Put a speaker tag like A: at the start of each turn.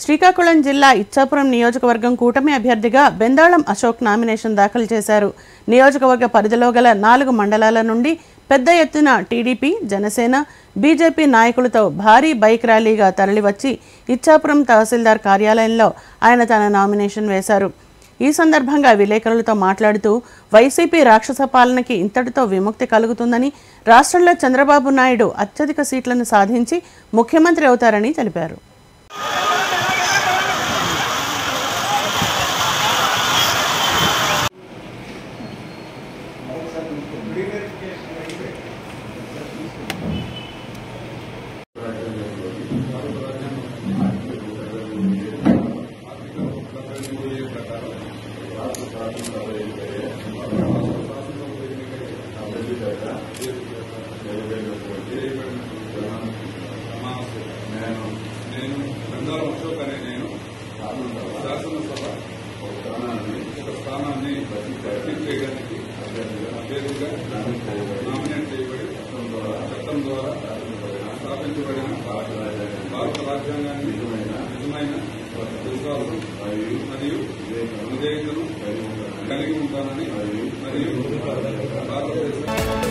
A: శ్రీకాకుళం జిల్లా ఇచ్చాపురం నియోజకవర్గం కూటమి అభ్యర్థిగా బెందాళం అశోక్ నామినేషన్ దాఖలు చేశారు. నియోజకవర్గ పరిధిలో గల 4 మండలాల నుండి పెద్ద ఎత్తున టీడీపీ, జనసేన, బీజేపీ నాయకులతో భారీ బైక్ ర్యాలీగా తరలివచ్చి ఇచ్చాపురం తహసీల్దార్ కార్యాలయంలో ఆయన తన నామినేషన్ వేశారు. ఈ సందర్భంగా విలేకరులతో మాట్లాడుతూ వైసీపీ రాక్షస పాలనకి ఇంతటితో విముక్తి కలుగుతుందని, రాష్ట్రంలో చంద్రబాబు నాయుడు అత్యధిక సీట్లను సాధించి ముఖ్యమంత్రి అవుతారని తెలిపారు.
B: నేను బెందాళం అశోక్ అనే నేను శాసనసభ ఒక స్థానాన్ని భర్తీ చేయడానికి అభ్యర్థిగా నామినేట్ చేయబడి చట్టం ద్వారా స్థాపించబడిన భారత రాజ్యాంగాన్ని నిజమైన విశ్వాసం మరియు విధేయతను కలిగి ఉంటానని మరియు భారతదేశ